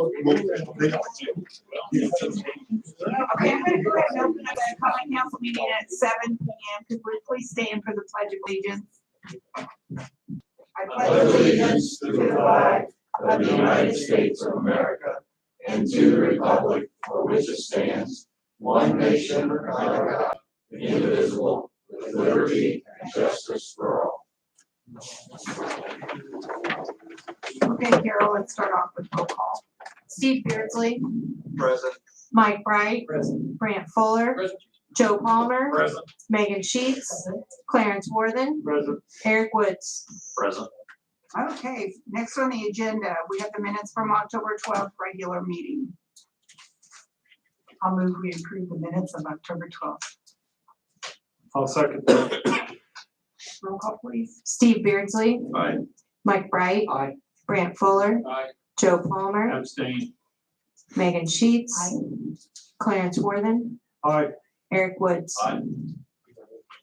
Okay, I'm gonna go ahead and open up the common council meeting at 7 p.m. Could we please stand for the pledge of allegiance? I pledge allegiance to the flag of the United States of America and to the republic for which it stands, one nation under God, indivisible, with liberty and justice for all. Okay, Carol, let's start off with roll call. Steve Beardsley, Present. Mike Bright, Present. Brant Fuller, Present. Joe Palmer, Present. Megan Sheets, Clarence Worthen, Present. Eric Woods. Present. Okay, next on the agenda, we have the minutes from October 12th regular meeting. I'll move we approve the minutes of October 12th. I'll second that. Roll call, please. Steve Beardsley, Aye. Mike Bright, Aye. Brant Fuller, Aye. Joe Palmer, Abstain. Megan Sheets, Aye. Clarence Worthen, Aye. Eric Woods. Aye.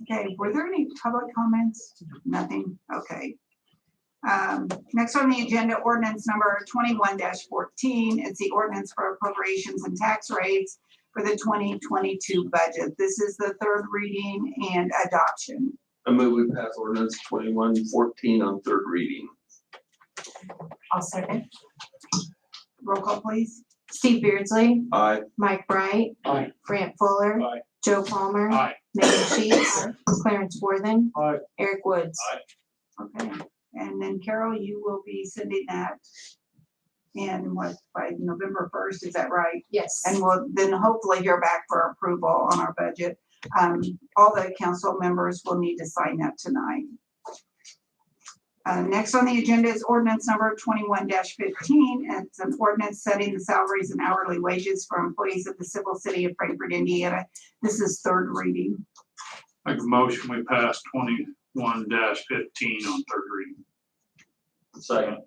Okay, were there any public comments? Nothing, okay. Next on the agenda, ordinance number 21-14. It's the ordinance for appropriations and tax rates for the 2022 budget. This is the third reading and adoption. I move we pass ordinance 21-14 on third reading. I'll second. Roll call, please. Steve Beardsley, Aye. Mike Bright, Aye. Brant Fuller, Aye. Joe Palmer, Aye. Megan Sheets, Clarence Worthen, Aye. Eric Woods. Aye. Okay, and then Carol, you will be sending that in by November 1st, is that right? Yes. And we'll then hopefully hear back for approval on our budget. All the council members will need to sign that tonight. Next on the agenda is ordinance number 21-15. It's an ordinance setting the salaries and hourly wages for employees of the civil city of Frankfort, Indiana. This is third reading. Make a motion, we pass 21-15 on third reading. Second.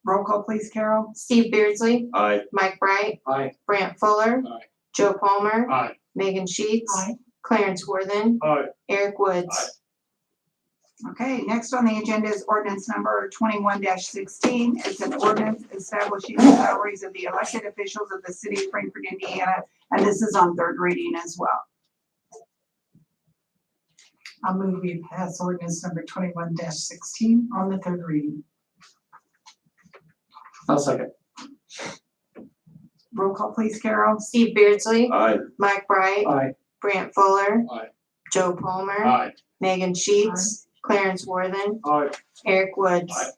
Roll call, please, Carol. Steve Beardsley, Aye. Mike Bright, Aye. Brant Fuller, Aye. Joe Palmer, Aye. Megan Sheets, Aye. Clarence Worthen, Aye. Eric Woods. Aye. Okay, next on the agenda is ordinance number 21-16. It's an ordinance establishing the salaries of the elected officials of the city of Frankfort, Indiana, and this is on third reading as well. I'll move we pass ordinance number 21-16 on the third reading. I'll second. Roll call, please, Carol. Steve Beardsley, Aye. Mike Bright, Aye. Brant Fuller, Aye. Joe Palmer, Aye. Megan Sheets, Clarence Worthen, Aye. Eric Woods. Aye.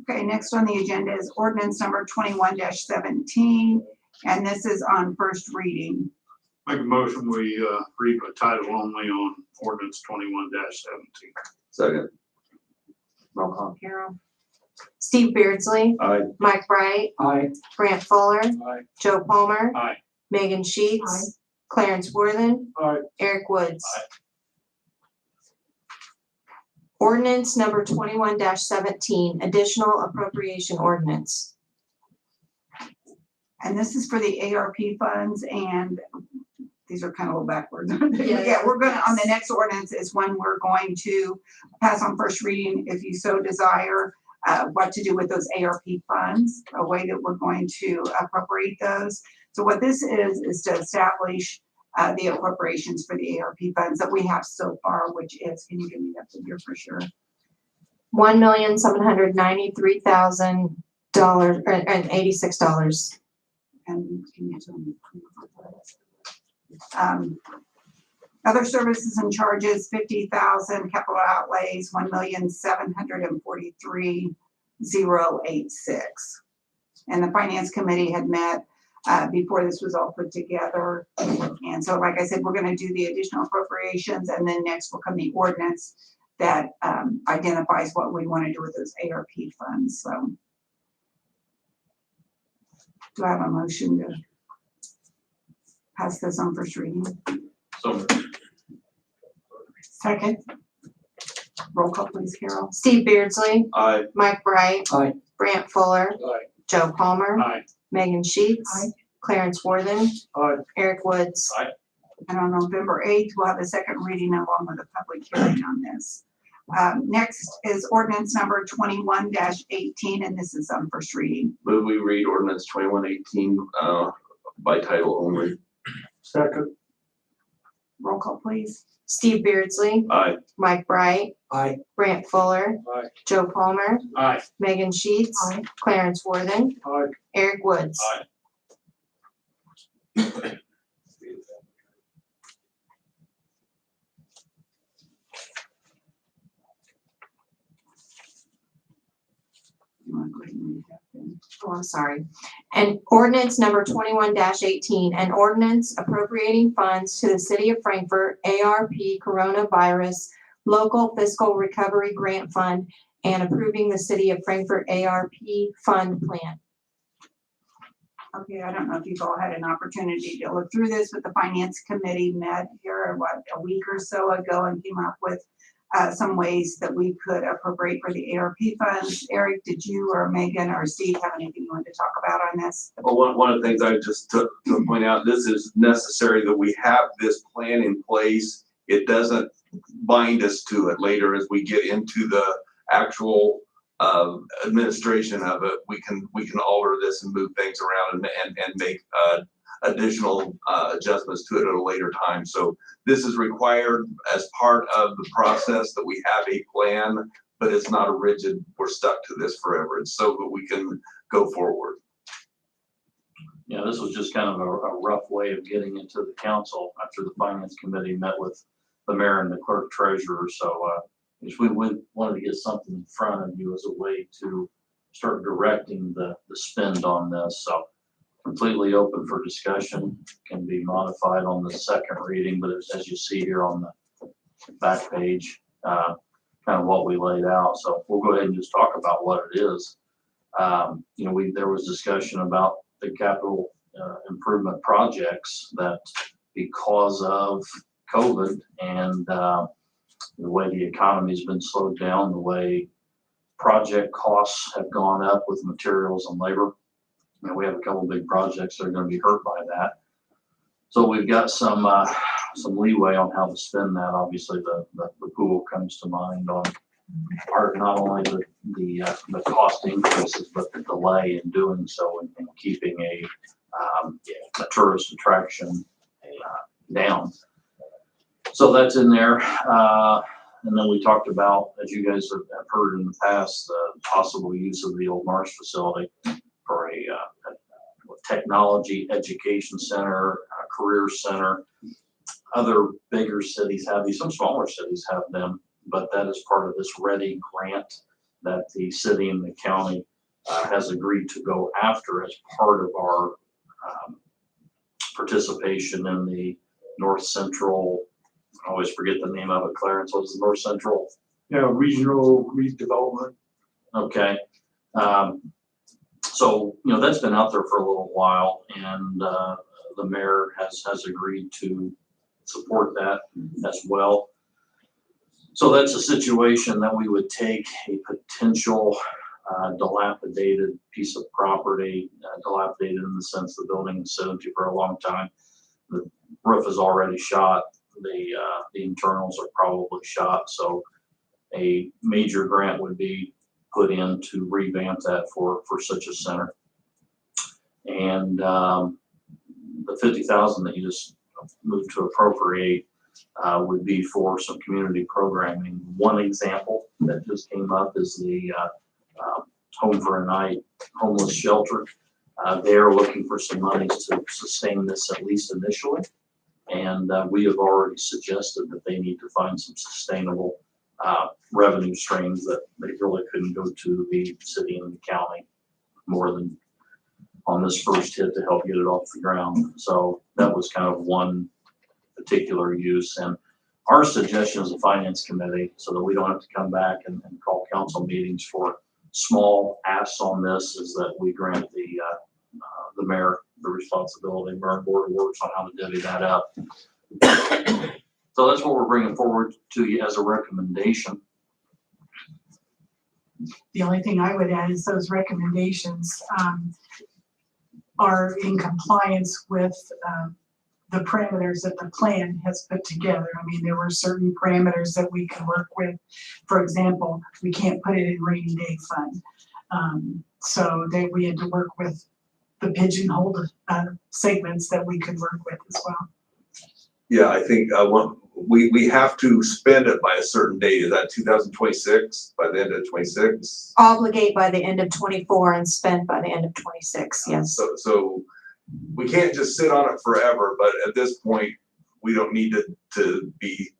Okay, next on the agenda is ordinance number 21-17, and this is on first reading. Make a motion, we read by title only on ordinance 21-17. Second. Roll call, Carol. Steve Beardsley, Aye. Mike Bright, Aye. Brant Fuller, Aye. Joe Palmer, Aye. Megan Sheets, Clarence Worthen, Aye. Eric Woods. Aye. Ordinance number 21-17, additional appropriation ordinance. And this is for the ARP funds, and these are kind of a little backwards. Yeah. Yeah, we're gonna, on the next ordinance is when we're going to pass on first reading, if you so desire, what to do with those ARP funds, a way that we're going to appropriate those. So what this is to establish the appropriations for the ARP funds that we have so far, which is, can you give me that figure for sure? $1,793,086. And can you tell me? Other services and charges, 50,000, capital outlays, 1,743,086. And the finance committee had met before this was all put together. And so, like I said, we're gonna do the additional appropriations, and then next will come the ordinance that identifies what we wanna do with those ARP funds, so. Do I have a motion to pass this on first reading? So. Second. Roll call, please, Carol. Steve Beardsley, Aye. Mike Bright, Aye. Brant Fuller, Aye. Joe Palmer, Aye. Megan Sheets, Aye. Clarence Worthen, Aye. Eric Woods. Aye. And on November 8th, we'll have the second reading along with a public hearing on this. Next is ordinance number 21-18, and this is on first reading. Move we read ordinance 2118, by title only. Second. Roll call, please. Steve Beardsley, Aye. Mike Bright, Aye. Brant Fuller, Aye. Joe Palmer, Aye. Megan Sheets, Aye. Clarence Worthing, Aye. Eric Woods. Aye. You want to go ahead and read that then? Oh, I'm sorry. And ordinance number 21-18, an ordinance appropriating funds to the city of Frankfurt ARP Coronavirus Local Fiscal Recovery Grant Fund and approving the city of Frankfurt ARP Fund Plan. Okay, I don't know if you've all had an opportunity to look through this, but the finance committee met here, a week or so ago and came up with some ways that we could appropriate for the ARP funds. Eric, did you or Megan or Steve have anything you wanted to talk about on this? Well, one of the things I just took to point out, this is necessary that we have this plan in place. It doesn't bind us to it later as we get into the actual administration of it. We can alter this and move things around and make additional adjustments to it at a later time. So this is required as part of the process that we have a plan, but it's not a rigid, we're stuck to this forever. It's so that we can go forward. Yeah, this was just kind of a rough way of getting into the council after the finance committee met with the mayor and the clerk treasurer. So if we wanted to get something in front of you as a way to start directing the spend on this. So completely open for discussion, can be modified on the second reading, but as you see here on the back page, kind of what we laid out. So we'll go ahead and just talk about what it is. There was discussion about the capital improvement projects that because of COVID and the way the economy has been slowed down, the way project costs have gone up with materials and labor. And we have a couple big projects that are going to be hurt by that. So we've got some leeway on how to spend that. Obviously, the pool comes to mind on not only the cost increases, but the delay in doing so and keeping a tourist attraction down. So that's in there. And then we talked about, as you guys have heard in the past, the possible use of the old Marsh facility for a technology education center, a career center. Other bigger cities have these, some smaller cities have them, but that is part of this READY grant that the city and the county has agreed to go after as part of our participation in the North Central, I always forget the name of it, Clarence, what's the North Central? Yeah, regional redevelopment. Okay. So, that's been out there for a little while, and the mayor has agreed to support that as well. So that's a situation that we would take a potential dilapidated piece of property, dilapidated in the sense the building has stood empty for a long time. The roof is already shot. The internals are probably shot. So a major grant would be put in to revamp that for such a center. And the $50,000 that you just moved to appropriate would be for some community programming. One example that just came up is the Home for a Night homeless shelter. They are looking for some monies to sustain this at least initially. And we have already suggested that they need to find some sustainable revenue streams that they really couldn't go to the city and the county more than on this first hit to help get it off the ground. So that was kind of one particular use. And our suggestion as a finance committee, so that we don't have to come back and call council meetings for small asks on this, is that we grant the mayor the responsibility, Burn Board works on how to divvy that up. So that's what we're bringing forward to you as a recommendation. The only thing I would add is those recommendations are in compliance with the parameters that the plan has put together. I mean, there were certain parameters that we can work with. For example, we can't put it in rainy day fund. So that we had to work with the pigeonholed segments that we could work with as well. Yeah, I think, we have to spend it by a certain date. Is that 2026, by the end of 26? Obligate by the end of 24 and spend by the end of 26, yes. So we can't just sit on it forever, but at this point, we don't need to be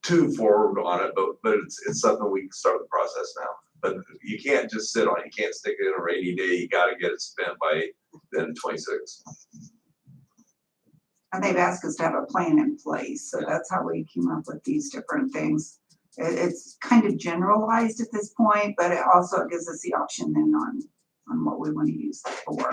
too forward on it, but it's something we can start the process now. But you can't just sit on it. You can't stick it in a rainy day. You gotta get it spent by the end of 26. And they've asked us to have a plan in place, so that's how we came up with these different things. It's kind of generalized at this point, but it also gives us the option then on what we want to use it for.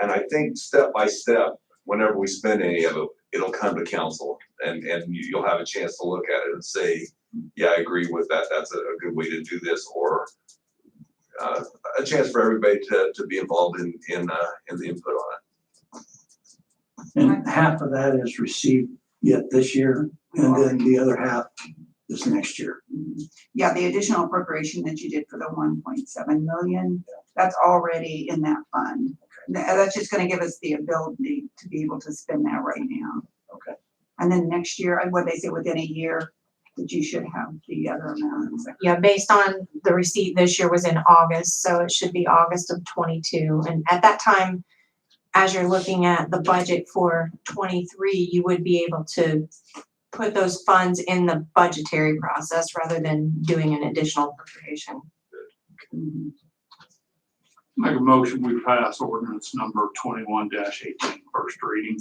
And I think step by step, whenever we spend any of it, it'll come to council and you'll have a chance to look at it and say, yeah, I agree with that. That's a good way to do this, or a chance for everybody to be involved in the input on it. And half of that is received yet this year, and then the other half is next year. Yeah, the additional appropriation that you did for the 1.7 million, that's already in that fund. That's just gonna give us the ability to be able to spend that right now. Okay. And then next year, what they say within a year, that you should have the other amounts. Yeah, based on the receipt this year was in August, so it should be August of 22. And at that time, as you're looking at the budget for 23, you would be able to put those funds in the budgetary process rather than doing an additional appropriation. Mhm. Make a motion, we pass ordinance number 21-18, first reading.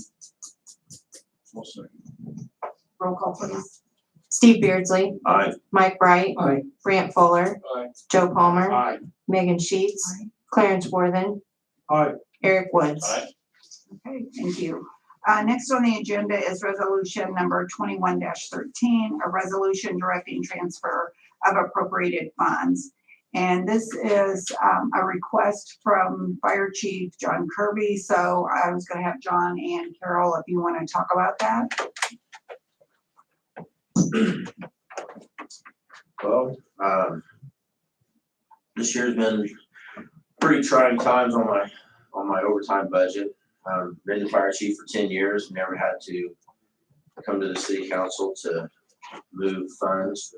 Roll call, please. Steve Beardsley, Aye. Mike Bright, Aye. Grant Fuller, Aye. Joe Palmer, Aye. Megan Sheets, Aye. Clarence Worthen, Aye. Eric Woods. Okay, thank you. Next on the agenda is resolution number 21-13, a resolution directing transfer of appropriated funds. And this is a request from Fire Chief John Kirby. So I was gonna have John and Carol, if you wanna talk about that. Well, this year's been pretty trying times on my overtime budget. Been the fire chief for 10 years, never had to come to the city council to move funds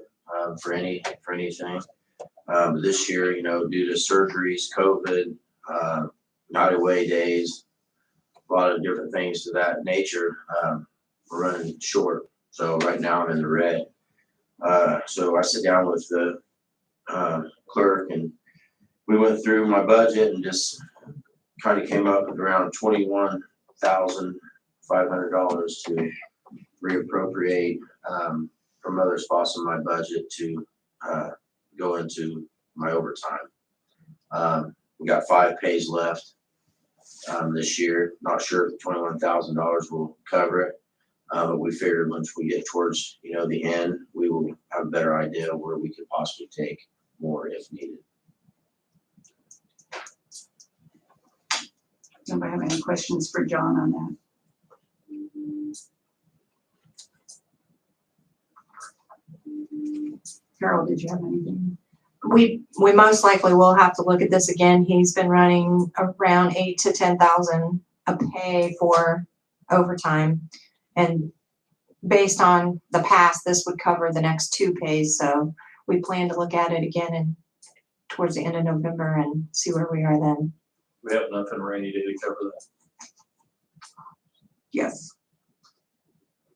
for anything. But this year, you know, due to surgeries, COVID, not away days, a lot of different things to that nature, we're running short. So right now I'm in the red. So I sit down with the clerk and we went through my budget and just kind of came up with around $21,500 to reappropriate from other spots in my budget to go into my overtime. We got 5 pays left this year. Not sure if $21,000 will cover it. But we figured once we get towards, you know, the end, we will have a better idea where we could possibly take more if needed. Anybody have any questions for John on that? Carol, did you have anything? We most likely will have to look at this again. He's been running around 8,000 to 10,000 a pay for overtime. And based on the past, this would cover the next 2 pays. So we plan to look at it again and towards the end of November and see where we are then. We have enough in rainy day to cover that. Yes.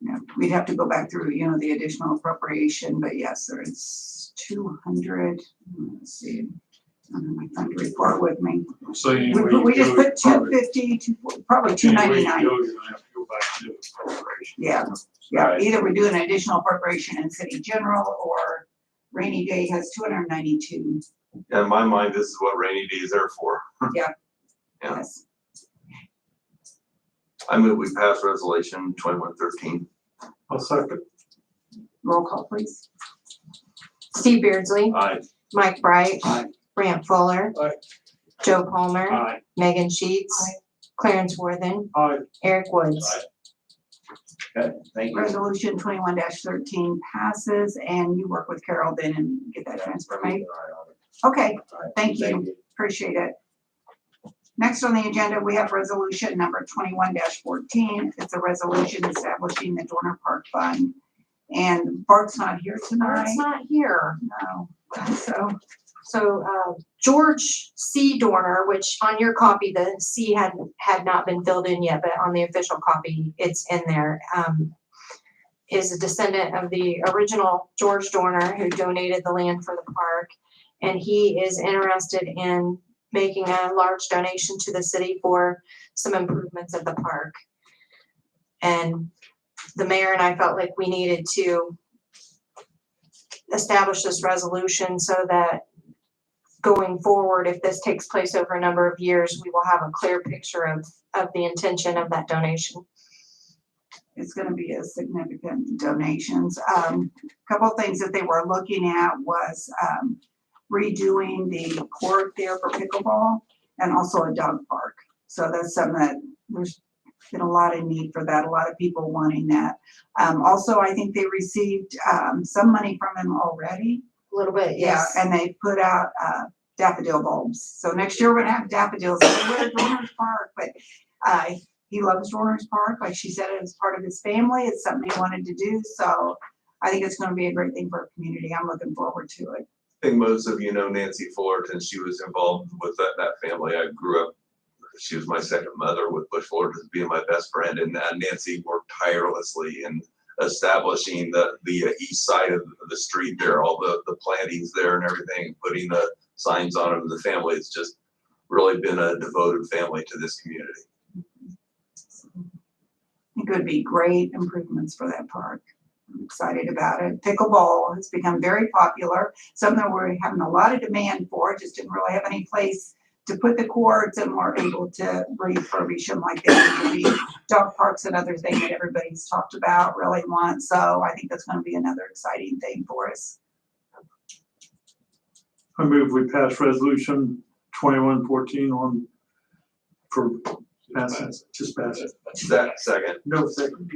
Yeah, we'd have to go back through, you know, the additional appropriation, but yes, there is 200, let's see. I don't have my fund report with me. So you. We just put 250, probably 299. You're gonna have to go back to appropriation. Yeah, yeah, either we do an additional appropriation in city general or rainy day has 292. In my mind, this is what rainy day is there for. Yeah. Yes. I move we pass resolution 21-13. I'll second. Roll call, please. Steve Beardsley, Aye. Mike Bright, Aye. Grant Fuller, Aye. Joe Palmer, Aye. Megan Sheets, Clarence Worthen, Aye. Eric Woods. Okay, thank you. Resolution 21-13 passes, and you work with Carol then and get that transfer made. Okay, All right, thank you. Appreciate it. Next on the agenda, we have resolution number 21-14. It's a resolution establishing the Dorner Park Fund. And Bart's not here Bart's tonight. not here. No, so, So, George C. Dorner, which on your copy, the C had not been filled in yet, but on the official copy, it's in there. Is a descendant of the original George Dorner who donated the land for the park. And he is interested in making a large donation to the city for some improvements of the park. And the mayor and I felt like we needed to establish this resolution so that going forward, if this takes place over a number of years, we will have a clear picture of the intention of that donation. it's gonna be a significant donations. Couple things that they were looking at was, redoing the court there for pickleball and also a dog park. So that's something that there's been a lot of need for that, a lot of people wanting that. Also, I think they received, some money from him already. A little bit, Yeah, yes. and they put out, daffodil bulbs. So next year we're gonna have daffodils everywhere at Dorner's Park, but, he loves Dorner's Park. Like she said, it's part of his family. It's something he wanted to do. So I think it's gonna be a great thing for our community. I'm looking forward to it. I think most of you know Nancy Fullerton. She was involved with that family. I grew up, she was my second mother with Bush Fullerton being my best friend. And Nancy worked tirelessly in establishing the east side of the street there, all the plantings there and everything, putting the signs on them. The family has just really been a devoted family to this community. I think it would be great improvements for that park. I'm excited about it. Pickleball has become very popular, something that we're having a lot of demand for, just didn't really have any place to put the courts, and we're able to refurbish them like they need to be. Dog parks, another thing that everybody's talked about, really want, so I think that's gonna be another exciting thing for us. I move we pass resolution 2114 on for passing, just pass it. Second. No second.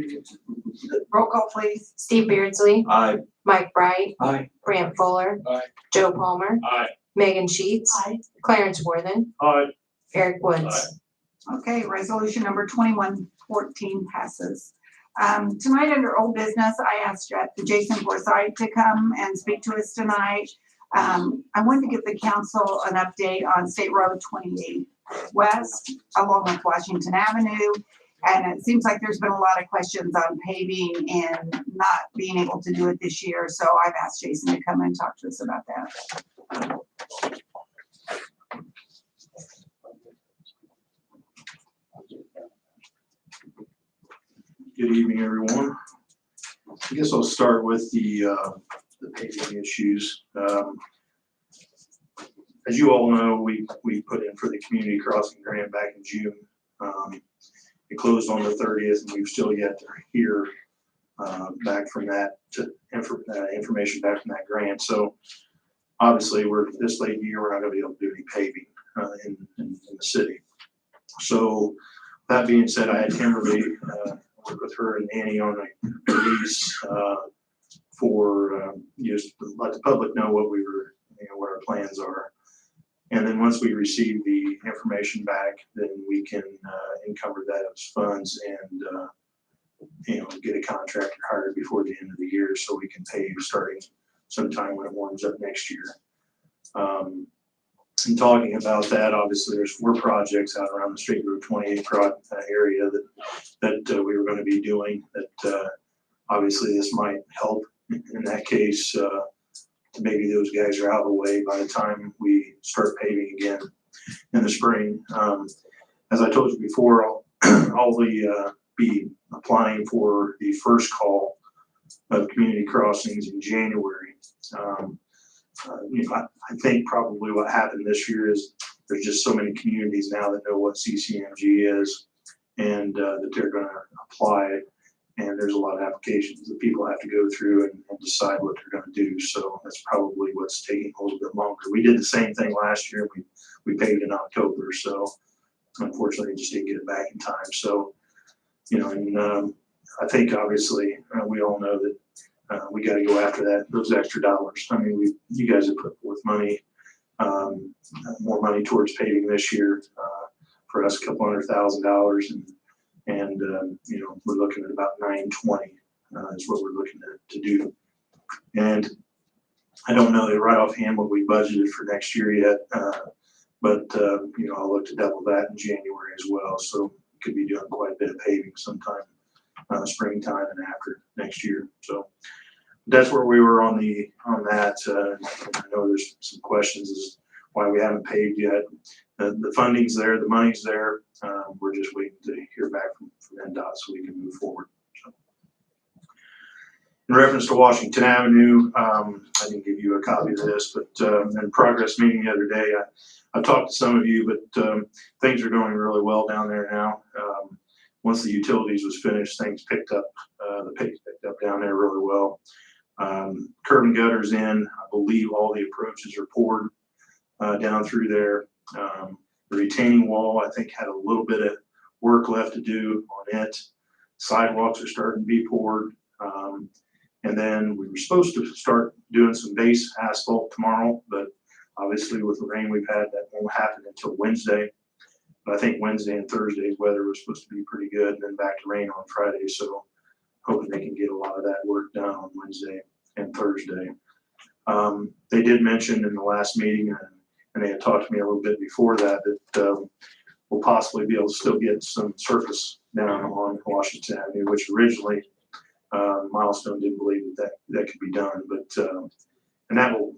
Roll call, please. Steve Beardsley, Aye. Mike Bright, Aye. Brant Fuller, Aye. Joe Palmer, Aye. Megan Sheets, Clarence Worthen, Aye. Eric Woods. Okay, resolution number 2114 passes. Tonight under old business, I asked Jason Forsythe to come and speak to us tonight. I wanted to give the council an update on State Road 28 West along with Washington Avenue. And it seems like there's been a lot of questions on paving and not being able to do it this year. So I've asked Jason to come and talk to us about that. Good evening, everyone. I guess I'll start with the paving issues. As you all know, we put in for the community crossing grant back in June. It closed on the 30th, and we've still yet to hear back from that, information back from that grant. So obviously, we're this late in the year, we're not gonna be able to do any paving in the city. So that being said, I had Kimberly work with her and Annie on a release for just to let the public know what what our plans are. And then once we receive the information back, then we can encumber that as funds and get a contractor hired before the end of the year so we can pave starting sometime when it warms up next year. And talking about that, obviously there's 4 projects out around the State Road 28 area that we were going to be doing that obviously this might help in that case. Maybe those guys are out of the way by the time we start paving again in the spring. As I told you before, I'll be applying for the first call of community crossings in January. I think probably what happened this year is there's just so many communities now that know what CCMG is and that they're going to apply it. And there's a lot of applications that people have to go through and decide what they're going to do. So that's probably what's taking a little bit longer. We did the same thing last year. We paved in October. So unfortunately, just didn't get it back in time. So, and I think obviously, we all know that, we gotta go after those extra dollars. I mean, you guys have put forth money, more money towards paving this year, for us, $200,000 and, you know, we're looking at about 920, is what we're looking to do. And I don't know right offhand what we budgeted for next year yet, but, you know, I'll look to double that in January as well. So we could be doing quite a bit of paving sometime, springtime and after next year. So that's where we were on that. I know there's some questions as why we haven't paved yet. The funding's there, the money's there. We're just waiting to hear back from NDOT so we can move forward. So. In reference to Washington Avenue, I didn't give you a copy of this, but in progress meeting the other day, I talked to some of you, but things are going really well down there now. Once the utilities was finished, things picked up, the pace picked up down there really well. Curb and gutters in, I believe all the approaches are poured down through there. The retaining wall, I think, had a little bit of work left to do on it. Sidewalks are starting to be poured. And then we were supposed to start doing some base asphalt tomorrow, but obviously with the rain we've had, that won't happen until Wednesday. But I think Wednesday and Thursday's weather was supposed to be pretty good, and then back to rain on Friday. So hoping they can get a lot of that work done on Wednesday and Thursday. They did mention in the last meeting, and they had talked to me a little bit before that, we'll possibly be able to still get some surface down on Washington Avenue, which originally Milestone didn't believe that could be done, but and that'll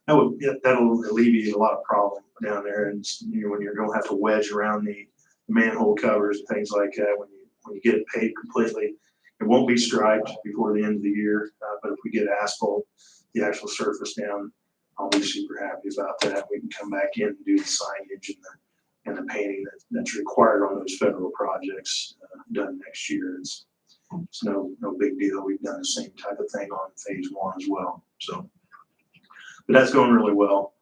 alleviate a lot of problem down there. And you know, when you're going to have to wedge around the manhole covers and things like that, when you get it paved completely, it won't be striped before the end of the year. But if we get asphalt, the actual surface down, I'll be super happy about that. We can come back in and do the signage and the painting that's required on those federal projects done next year. It's no big deal. We've done the same type of thing on phase 1 as well. So, but that's going really well.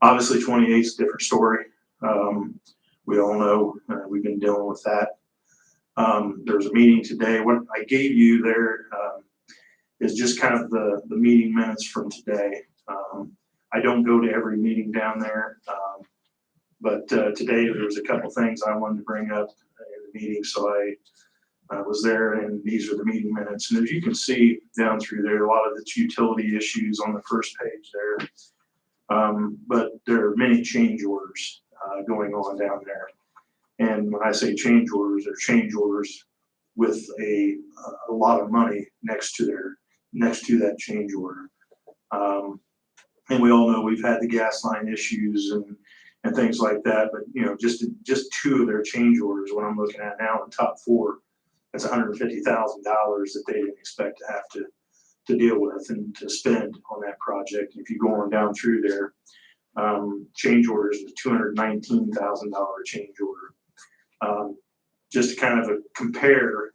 Obviously 28 is a different story. We all know we've been dealing with that. There was a meeting today. What I gave you there is just kind of the meeting minutes from today. I don't go to every meeting down there, but today there was a couple things I wanted to bring up in the meeting, so I was there, and these are the meeting minutes. And as you can see down through there, a lot of it's utility issues on the first page there, but there are many change orders going on down there. And when I say change orders, they're change orders with a lot of money next to that change order. And we all know we've had the gas line issues and things like that, but you know, just 2 of their change orders, what I'm looking at now, the top 4, that's $150,000 that they didn't expect to have to deal with and to spend on that project. If you go on down through there, change orders is $219,000 change order. Just to kind of compare,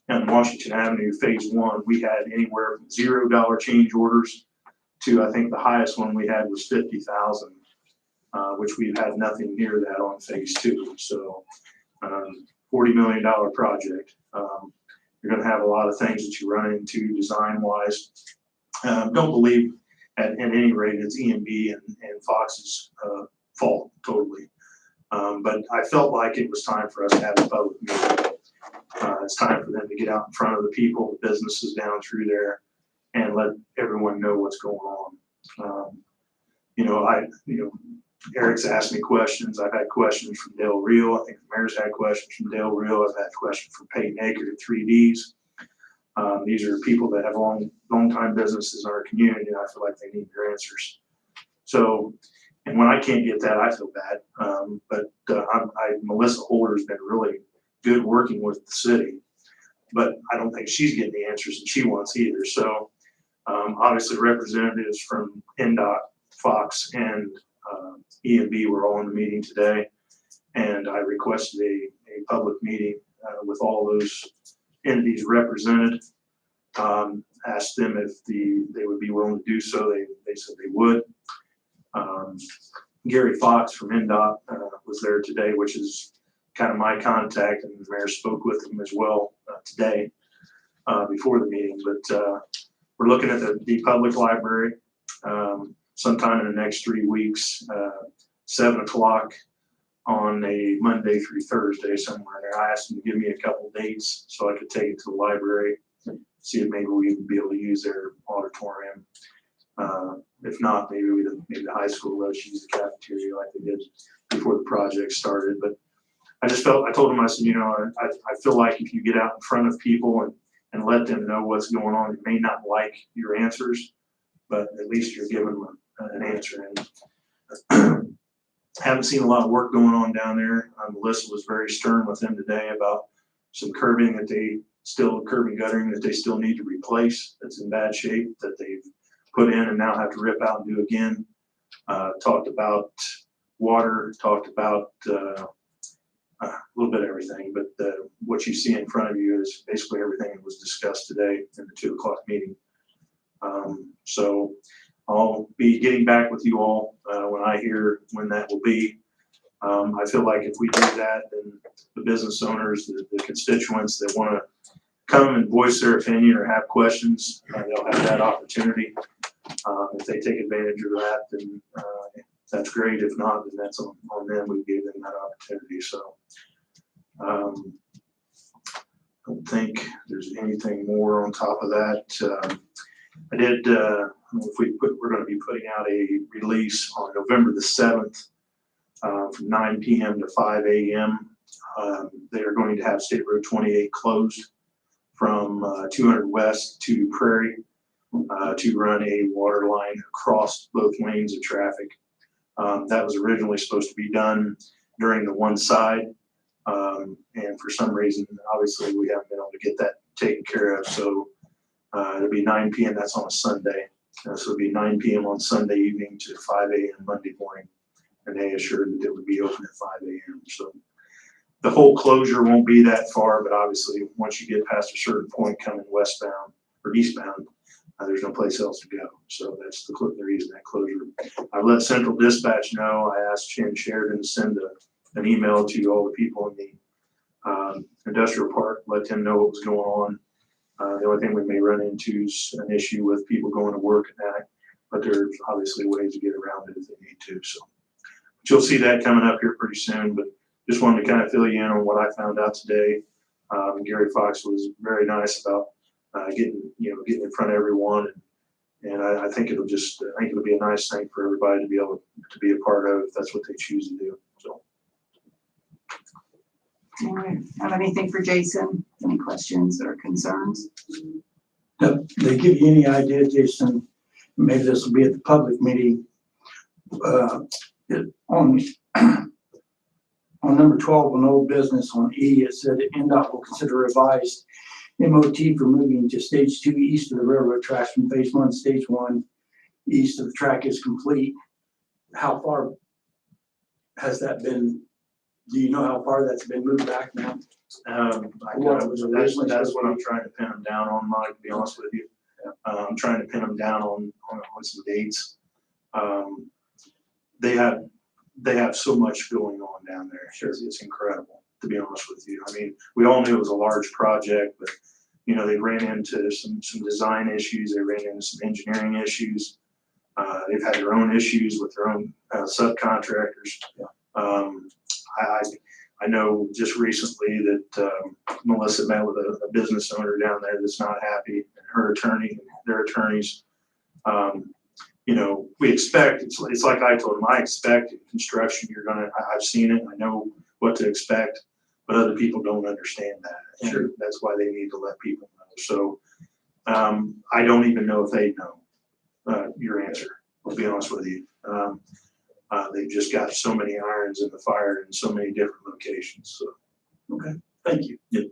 on Washington Avenue, phase 1, we had anywhere from $0 change orders to, I think the highest one we had was 50,000, which we've had nothing near that on phase 2. So, $40 million project. You're going to have a lot of things that you run into design-wise. Don't believe at any rate it's EMB and Fox's fault totally. But I felt like it was time for us to have a public meeting. It's time for them to get out in front of the people, the businesses down through there, and let everyone know what's going on. Eric's asked me questions. I've had questions from Del Rio. I think the mayor's had questions from Del Rio. I've had questions from Peyton Aker at 3Ds. These are people that have long time businesses in our community, and I feel like they need their answers. So, and when I can't get that, I feel bad. But Melissa Holder's been really good working with the city, but I don't think she's getting the answers that she wants either. So, obviously representatives from NDOT, Fox, and EMB were all in the meeting today, and I requested a public meeting with all those entities represented. Asked them if they would be willing to do so. They said they would. Gary Fox from NDOT was there today, which is kind of my contact, and the mayor spoke with him as well today before the meeting. But we're looking at the public library sometime in the next 3 weeks, 7 o'clock on a Monday through Thursday somewhere there. I asked him to give me a couple dates so I could take it to the library, see if maybe we would be able to use their auditorium. If not, maybe the high school lets use the cafeteria like they did before the project started. But I told him, I said, I feel like if you get out in front of people and let them know what's going on, they may not like your answers, but at least you're giving them an answer. And haven't seen a lot of work going on down there. Melissa was very stern with them today about some curbing guttering that they still need to replace, that's in bad shape, that they've put in and now have to rip out and do again. Talked about water, talked about a little bit of everything, but what you see in front of you is basically everything that was discussed today in the 2 o'clock meeting. So I'll be getting back with you all when I hear when that will be. I feel like if we do that, then the business owners, the constituents that want to come and voice their opinion or have questions, they'll have that opportunity. If they take advantage of that, then that's great. If not, then that's on them. We gave them that opportunity. So I don't think there's anything more on top of that. I did, we're going to be putting out a release on November the 7th from 9 p.m. to 5 a.m. They are going to have State Road 28 closed from 200 West to Prairie to run a water line across both lanes of traffic. That was originally supposed to be done during the one side. And for some reason, obviously, we haven't been able to get that taken care of. So it'll be 9 p.m. That's on a Sunday. So it'll be 9 p.m. on Sunday evening to 5 a.m. Monday morning. And they assured that it would be open at 5 a.m. So the whole closure won't be that far, but obviously once you get past a certain point coming westbound or eastbound, there's no place else to go. So that's the reason that closure. I've let Central Dispatch know. I asked Shannon Sheridan to send an email to all the people in the industrial park, let them know what was going on. The only thing we may run into is an issue with people going to work at night, but there's obviously ways to get around it if they need to. So but you'll see that coming up here pretty soon, but just wanted to kind of fill you in on what I found out today. Gary Fox was very nice about getting in front of everyone, and I think it'll be a nice thing for everybody to be able to be a part of if that's what they choose to do. So. All right. Have anything for Jason? Any questions or concerns? Did they give you any idea, Jason? Maybe this will be at the public meeting. On number 12 on old business on E, it said NDOT will consider revised MOT for moving to stage 2 east of the railroad tracks from phase 1, stage 1 east of the track is complete. How far has that been? Do you know how far that's been moved back now? That's what I'm trying to pin them down on, Mike, to be honest with you. I'm trying to pin them down on some dates. They have so much going on down there. Sure. It's incredible, to be honest with you. I mean, we all knew it was a large project, but they ran into some design issues. They ran into some engineering issues. They've had their own issues with their own subcontractors. Yeah. I know just recently that Melissa met with a business owner down there that's not happy, and her attorney and their attorneys. We expect, it's like I told them, I expect in construction, I've seen it, I know what to expect, but other people don't understand that. Sure. That's why they need to let people know. So I don't even know if they know your answer, I'll be honest with you. They've just got so many irons in the fire in so many different locations. So, okay, thank you. Yep.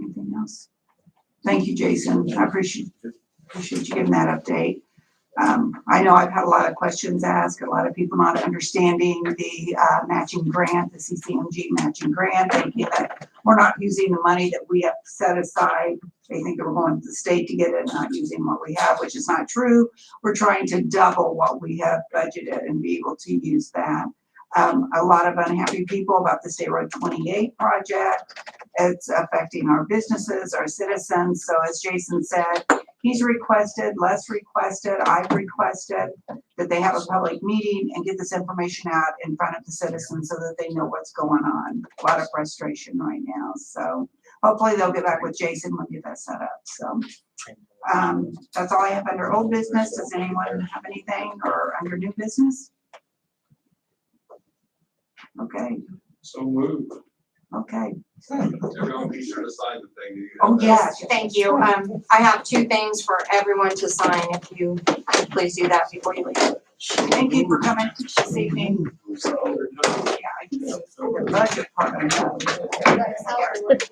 Anything else? Thank you, Jason. I appreciate you giving that update. I know I've had a lot of questions asked, a lot of people not understanding the matching grant, the CCMG matching grant, thinking that we're not using the money that we have set aside. They think that we're going to the state to get it, not using what we have, which is not true. We're trying to double what we have budgeted and be able to use that. A lot of unhappy people about the State Road 28 project. It's affecting our businesses, our citizens. So as Jason said, he's requested, Les requested, I've requested that they have a public meeting and get this information out in front of the citizens so that they know what's going on. A lot of frustration right now. So hopefully they'll get back with Jason when we get that set up. So that's all I have under old business. Does anyone have anything or under new business? Okay, So moved. okay. Everyone be sure to sign the thing. Oh, yes. Thank you. I have two things for everyone to sign. If you could please do that before you leave. Thank you for coming this evening. Yeah, I do. The budget part of it.